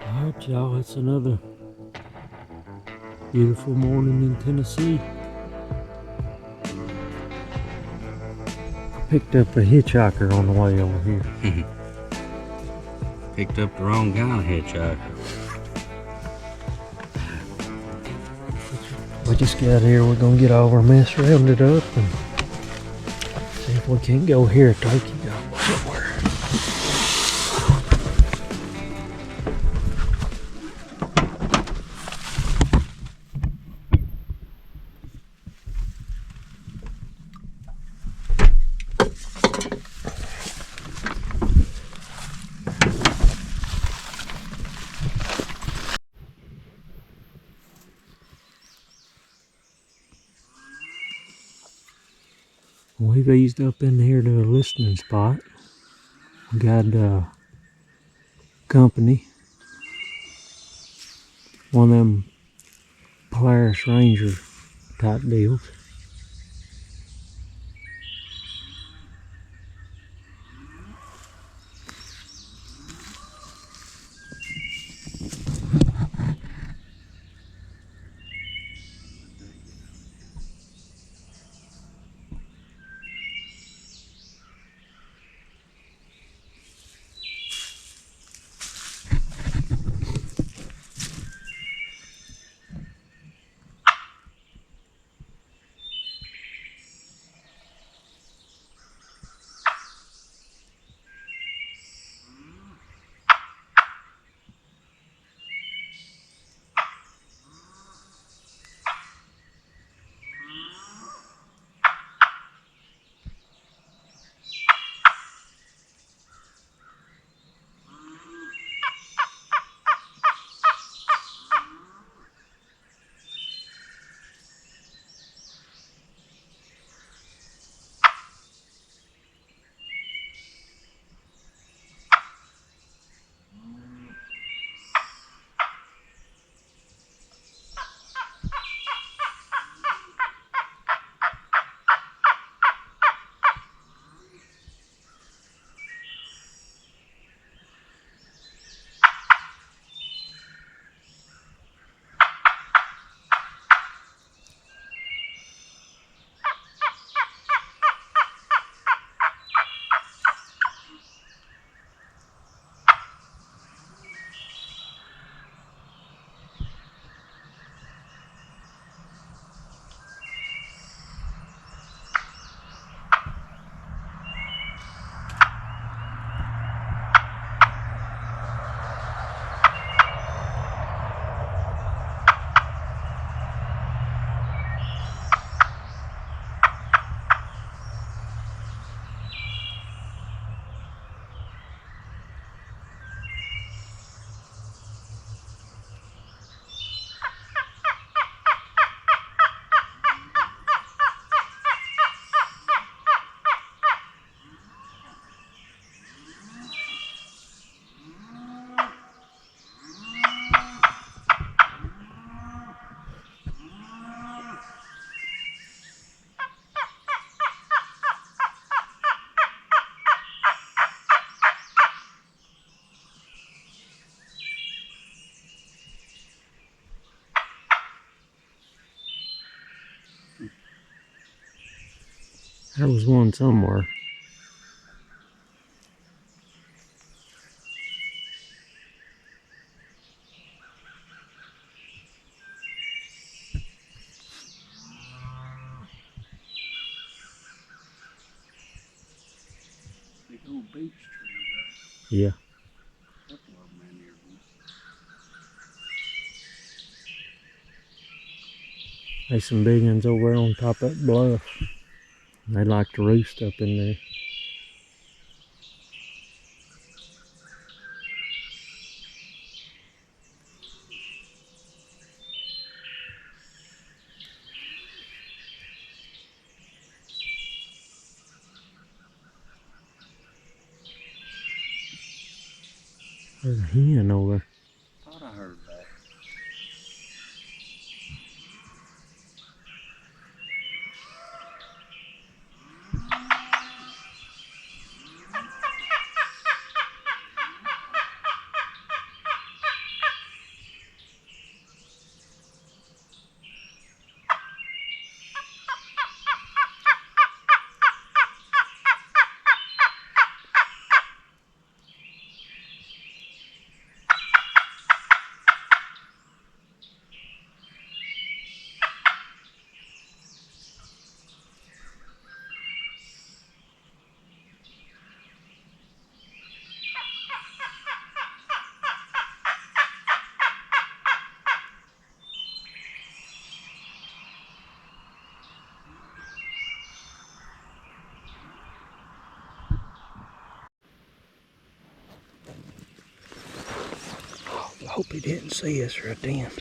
Alright, y'all, it's another beautiful morning in Tennessee. Picked up a hitchhiker on the way over here. Picked up the wrong kind of hitchhiker. We just got here, we're gonna get all our mess rounded up and see if we can't go hear a turkey gobble somewhere. We've eased up in here to a listening spot. We got company. One of them Polaris Ranger type deals. There was one somewhere. Big old beech tree, Yeah. couple of them in here. There's some big ones over on top of that bluff. They like to roost up in there. There's a hen over there. Thought I heard that. hope he didn't see us right then.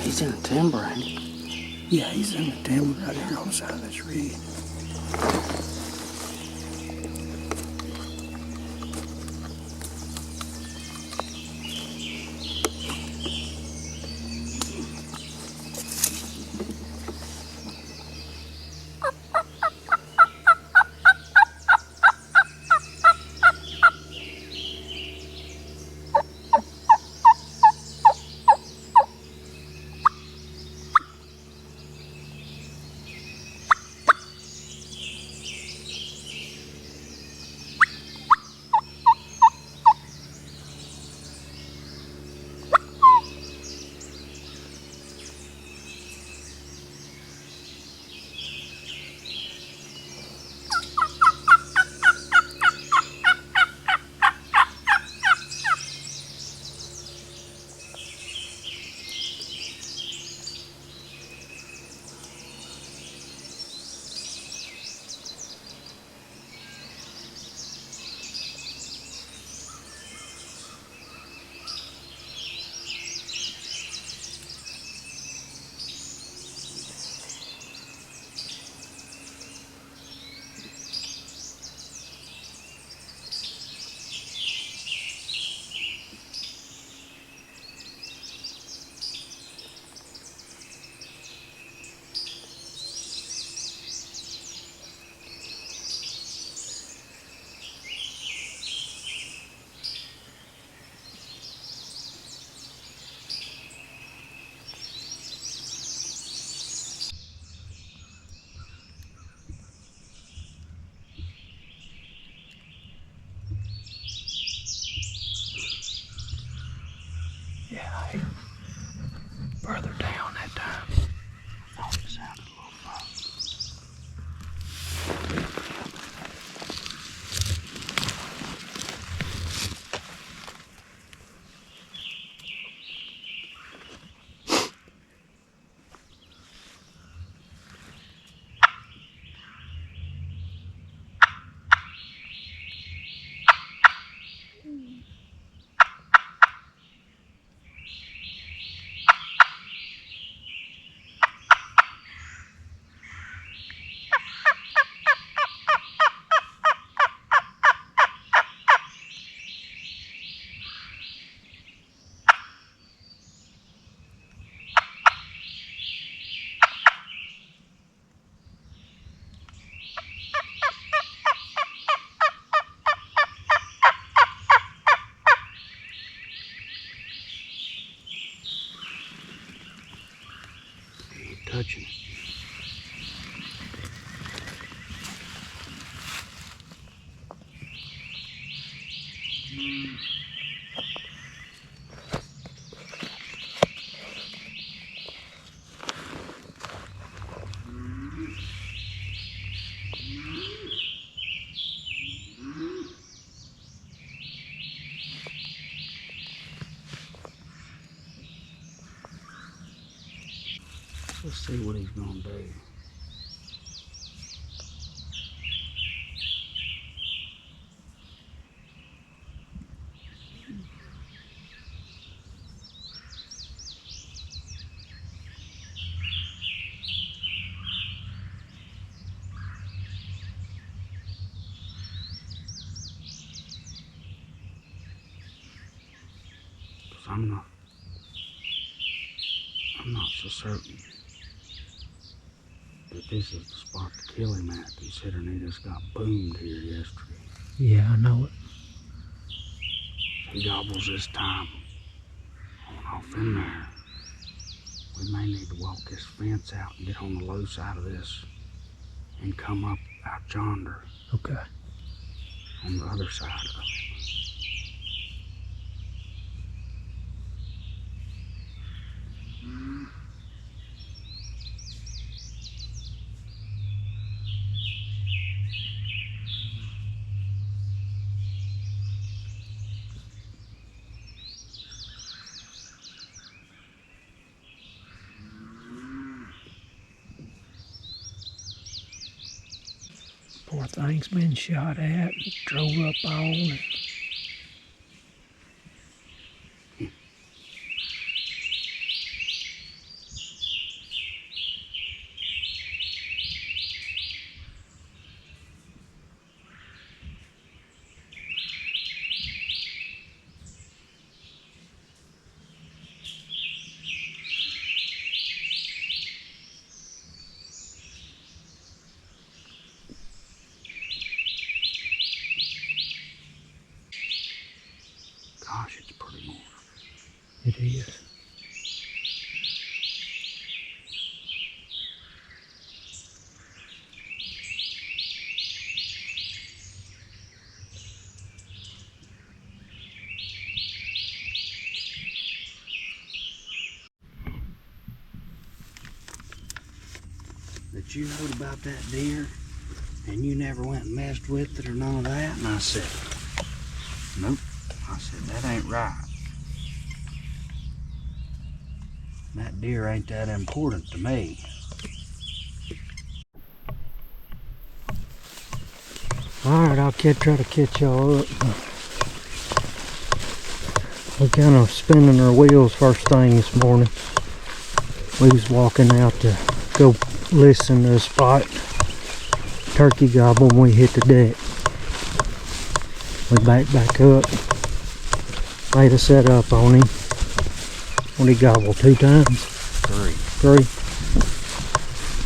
He's in the timber, ain't he? Yeah, he's in the timber right here on the side of this ridge. Yeah, further down that time. I thought it sounded a little far. He ain't touching it. Let's see what he's gonna do. I'm not so certain that this is the spot to kill him at, considering he just got boomed here yesterday. Yeah, I know it. He gobbles this time on off in there. We may need to walk this fence out and get on the low side of this and come up out yonder Okay. on the other side of it. Poor thing's been shot at, drove up on. Gosh, it's pretty more. It is. That you heard about that deer and you never went and messed with it or none of that? And I said, nope. I said, that ain't right. That deer ain't that important to me. Alright, I'll try to catch y'all up. We're kind of spinning our wheels first thing this morning. We was walking out to go listen to a spot. Turkey gobble when we hit the deck. We back up. Laid a set up on him. When he gobbled 2 times? 3.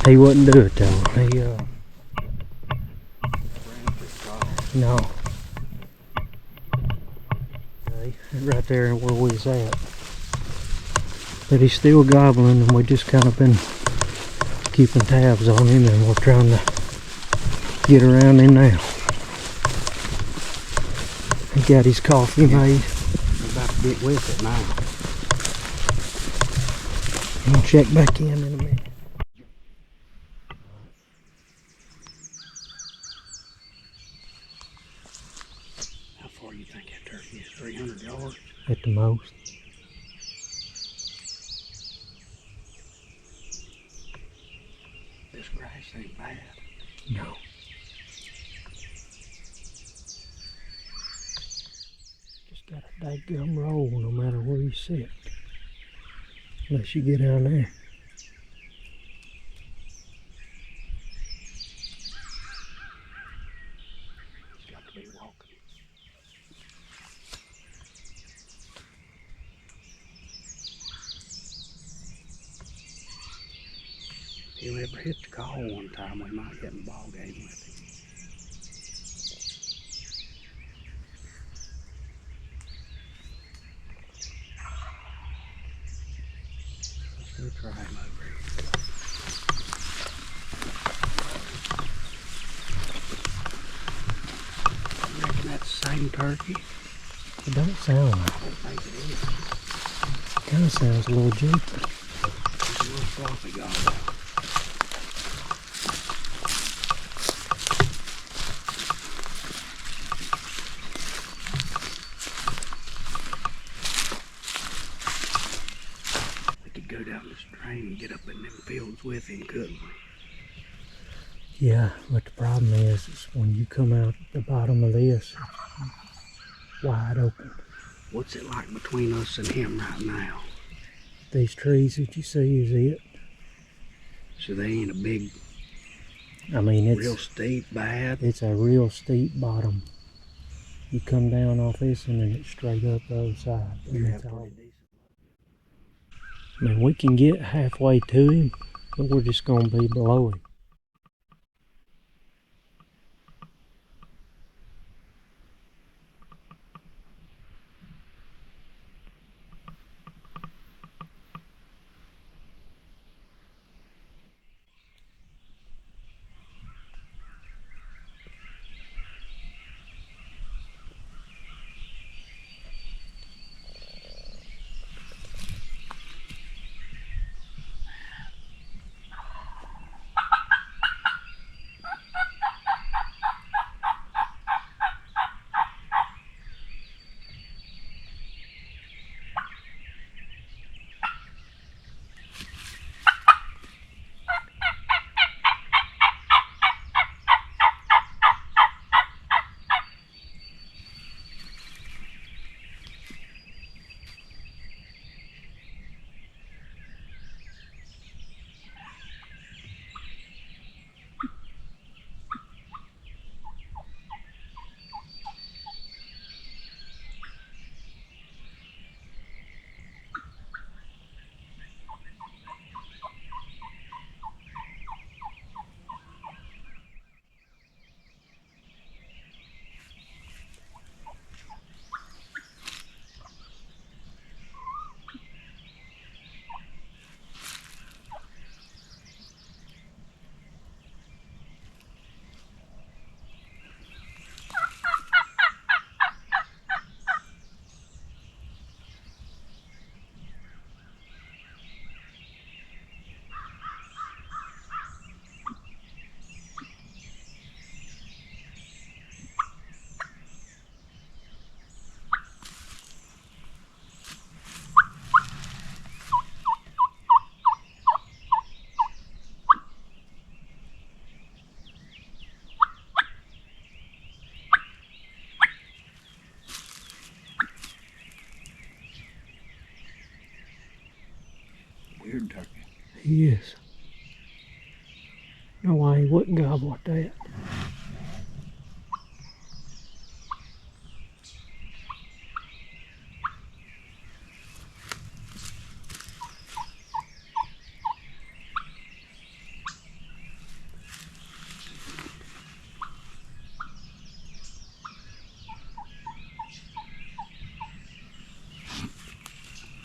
He wouldn't do it though. No. Okay, right there where we was at. But he's still gobbling and we just kind of been keeping tabs on him and we're trying to get around him now. He got his coffee made. I'm about to get with it now. I'll check back in a minute. How far do you think that turkey is? 300 yards? At the most. This grass ain't bad. No. Just got a dadgum roll no matter where you sit. Unless you get down there. He's got to be walking. If he'll ever hit the call one time, we might get in the ball game with him. Let's go try him over here. You reckon that's the same turkey? It don't sound like I don't think it is. it. Kind of sounds a little jerky. It's a little sloppy gobble. We could go down this drain and get up in them fields with him, couldn't we? Yeah, but the problem is when you come out the bottom of this, it's wide open. What's it like between us and him right now? These trees that you see is it. So they ain't a big, I mean, real steep, bad. it's a real steep bottom. You come down off this and then it's straight up the other side. We And have that's all. pretty decent. I mean, we can get halfway to him, but we're just gonna be below him. Weird turkey. He is. No why he wouldn't gobble at that.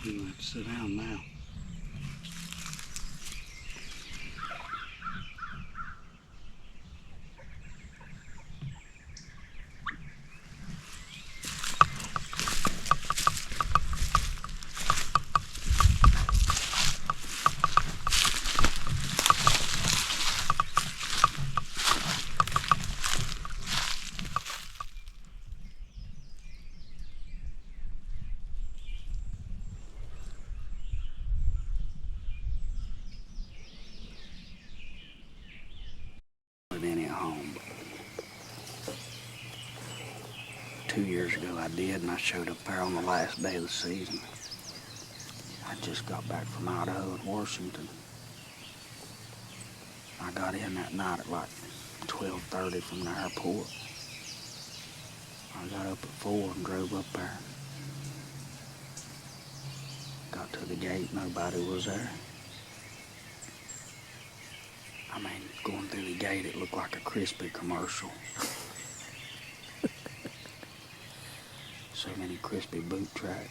You gonna have to sit down now. Any at home. 2 years ago I did, and I showed up there on the last day of the season. I just got back from Idaho and Washington. I got in that night at like 12:30 from the airport. I got up at 4 and drove up there. Got to the gate, nobody was there. I mean, going through the gate, it looked like a crispy commercial. So many crispy boot tracks.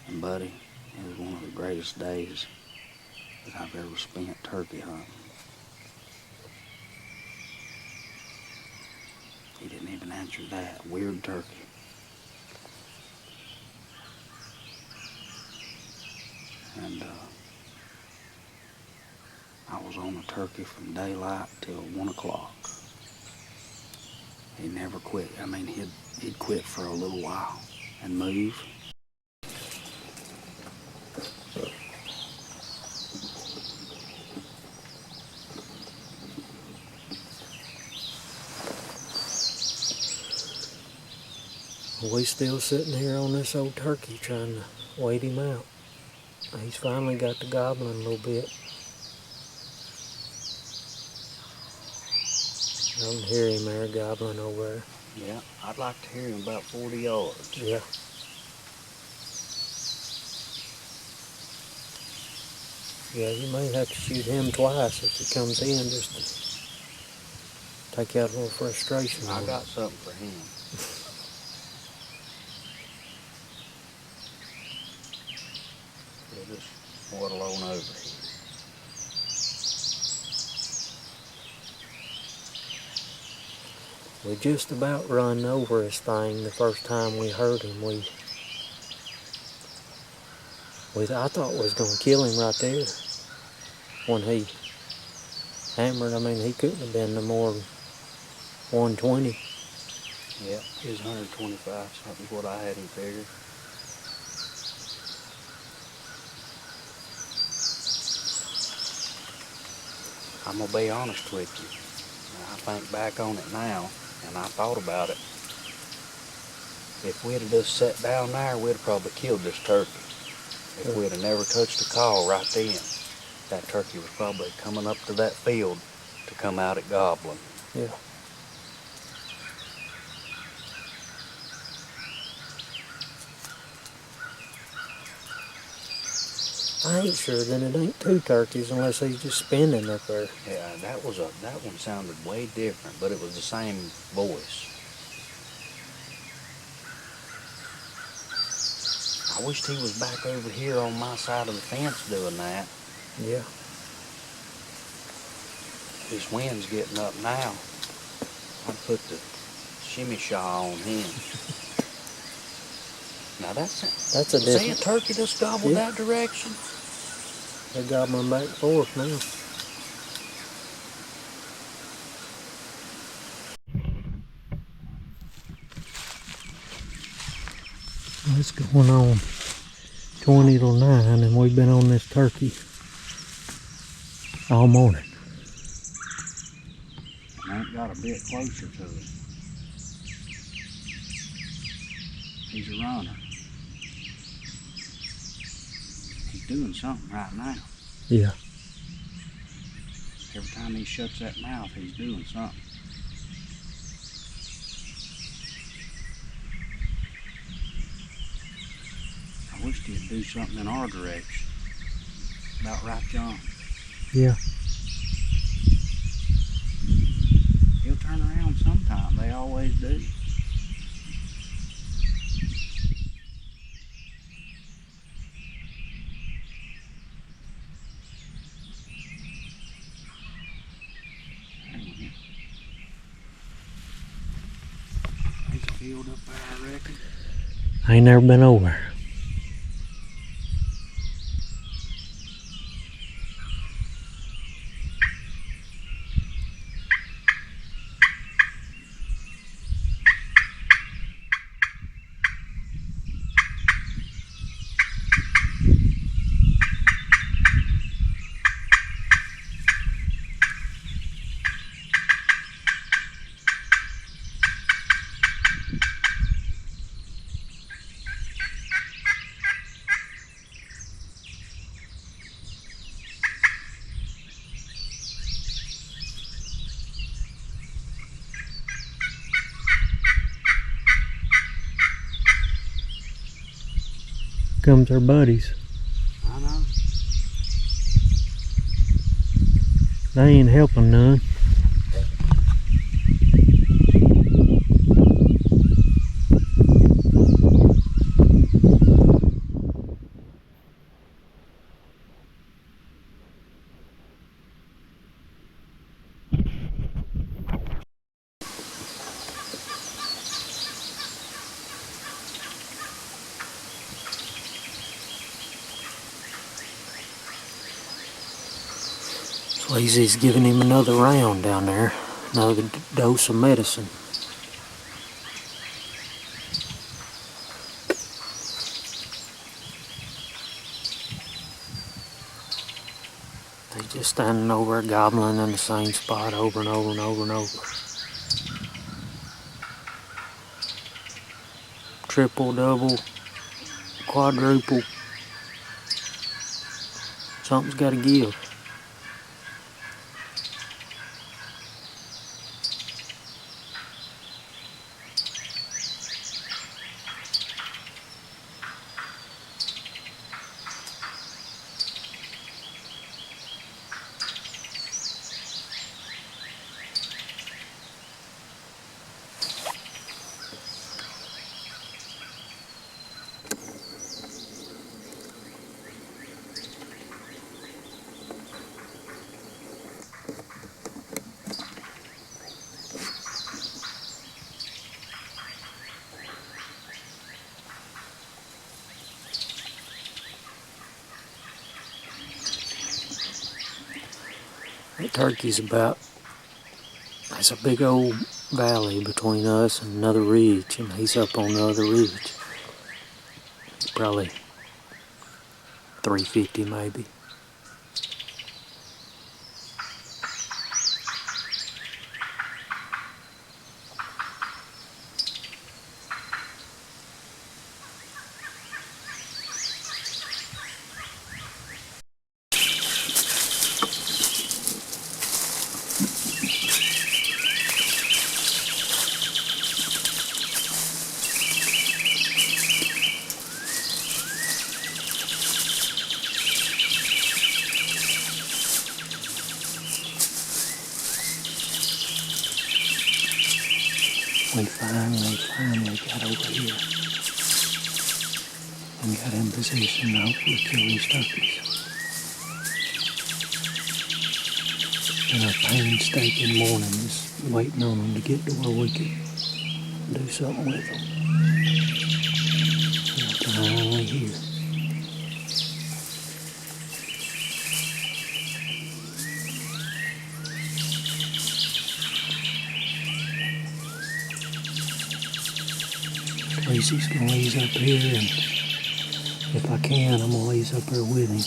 And buddy, it was one of the greatest days that I've ever spent turkey hunting. He didn't even answer that. Weird turkey. And I was on a turkey from daylight till 1 o'clock. He never quit. I mean, he'd quit for a little while and move. We still sitting here on this old turkey trying to wait him out. He's finally got to gobbling a little bit. I can hear him there gobbling over there. Yeah, I'd like to hear him about 40 yards. Yeah. Yeah, you may have to shoot him twice if he comes in just to take out a little frustration. I got something for him. He'll just waddle on over here. We just about run over his thing the first time we heard him. I thought we was gonna kill him right there when he hammered. I mean, he couldn't have been no more than 120. Yeah, he's 125, something what I had him figured. I'm gonna be honest with you. I think back on it now, and I thought about it. If we'd have just sat down there, we'd have probably killed this turkey. If we'd have never touched the call right then, that turkey was probably coming up to that field to come out at gobbling. Yeah. I ain't sure then it ain't two turkeys unless he's just spinning up there. Yeah, that one sounded way different, but it was the same voice. I wished he was back over here on my side of the fence doing that. Yeah. This wind's getting up now. I'd put the shimmy shaw on him. Now that's a different. Say a turkey just gobbled that direction. They're gobbling back and forth now. It's going on 20 till 9 and we've been on this turkey all morning. I ain't got a bit closer to it. He's a runner. He's doing something right now. Yeah. Every time he shuts that mouth, he's doing something. I wished he'd do something in our direction. About right, John. Yeah. He'll turn around sometime. They always do. There's a field up there, I reckon. I ain't never been over. Comes our buddies. I know. They ain't helping none. Lazy's giving him another round down there, another dose of medicine. He's just standing over there gobbling in the same spot over and over and over and over. Triple, double, quadruple. Something's got to give. turkeys about, there's a big old valley between us and another ridge, and he's up on the other ridge. He's probably 350 maybe. We finally got over here and got in position to hopefully kill these turkeys. It's been a painstaking morning just waiting on them to get to where we could do something with them. They're finally here. Tracy's gonna ease up here, and if I can, I'm gonna ease up here with him.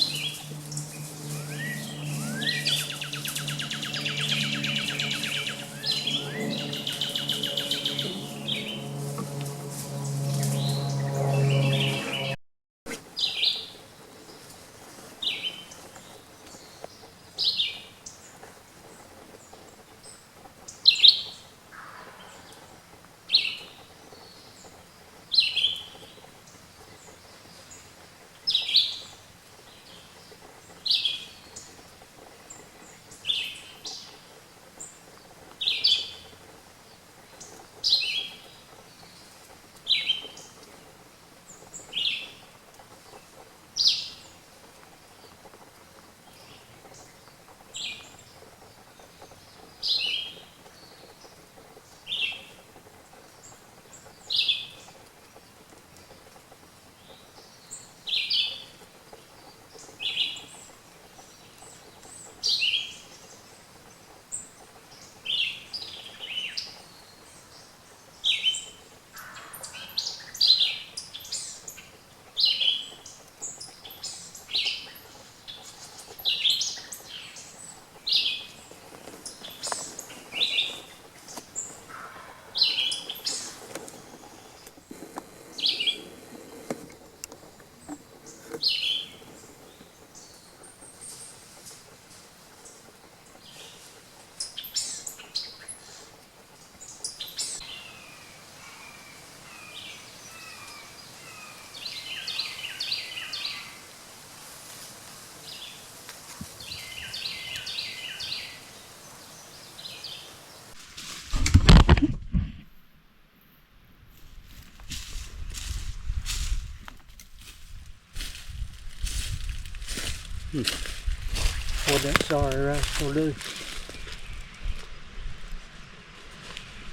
What'd that sorry rascal do?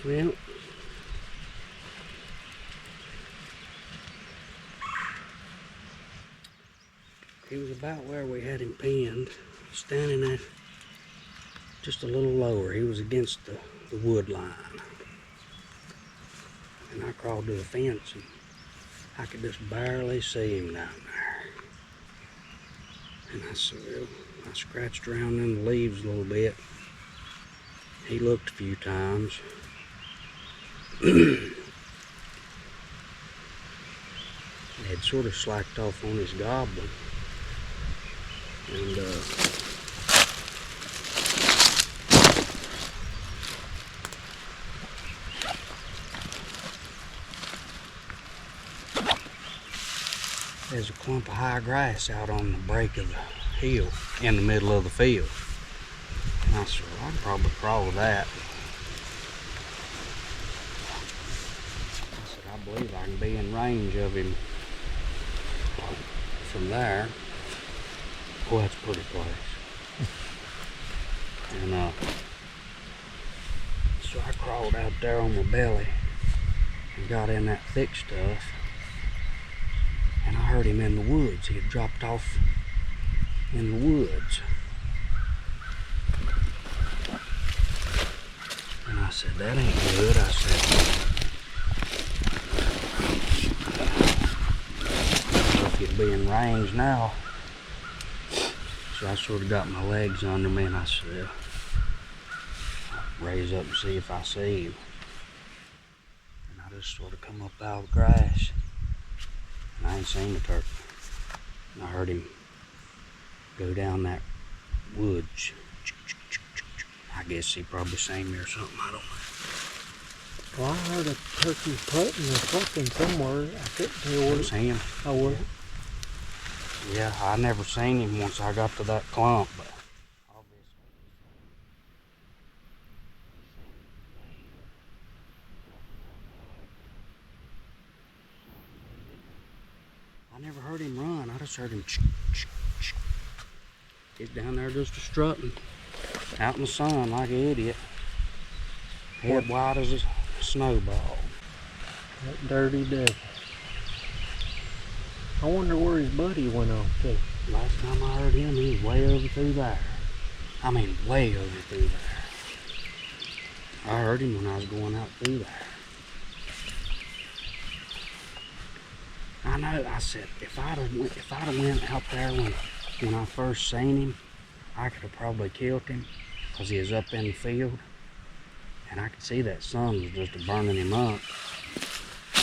Well, he was about where we had him pinned, standing at just a little lower. He was against the wood line. And I crawled to the fence and I could just barely see him down there. And I scratched around in the leaves a little bit. He looked a few times. He had sort of slacked off on his gobbling. And there's a clump of high grass out on the break of the hill in the middle of the field. And I said, well, I can probably crawl that. I said, I believe I can be in range of him from there. Oh, that's a pretty place. And so I crawled out there on my belly and got in that thick stuff. And I heard him in the woods. He had dropped off in the woods. said, that ain't good. I said, if you'd be in range now. So I sort of got my legs under me and I said, I'll raise up and see if I see him. And I just sort of come up out of the grass. And I ain't seen the turkey. And I heard him go down that woods. I guess he probably seen me or something, I don't know. Well, I heard a turkey putting or clucking somewhere. I couldn't tell what It was him. I was. Yeah, I never seen him once I got to that clump, but obviously. I never heard him run. I just heard him. He's down there just strutting out in the sun like an idiot. Head wide as a snowball. That dirty devil. I wonder where his buddy went off to. Last time I heard him, he was way over through there. I mean, way over through there. I heard him when I was going out through there. I know, I said, if I'd have went out there when I first seen him, I could have probably killed him because he was up in the field. And I could see that sun was just burning him up.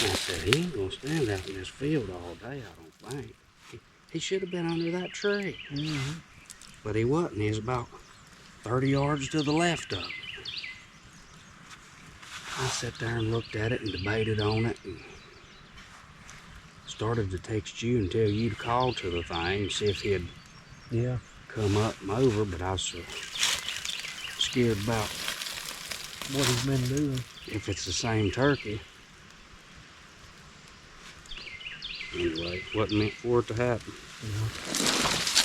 And I said, he ain't gonna stand out in this field all day, I don't think. He should have been under that tree. Mm-hmm. But he wasn't. He was about 30 yards to the left of it. I sat there and looked at it and debated on it and started to text you and tell you to call to the thing and see if he'd come up and over, but I was so scared about what he's been doing. If it's the same turkey. Anyway, wasn't meant for it to happen. Yeah.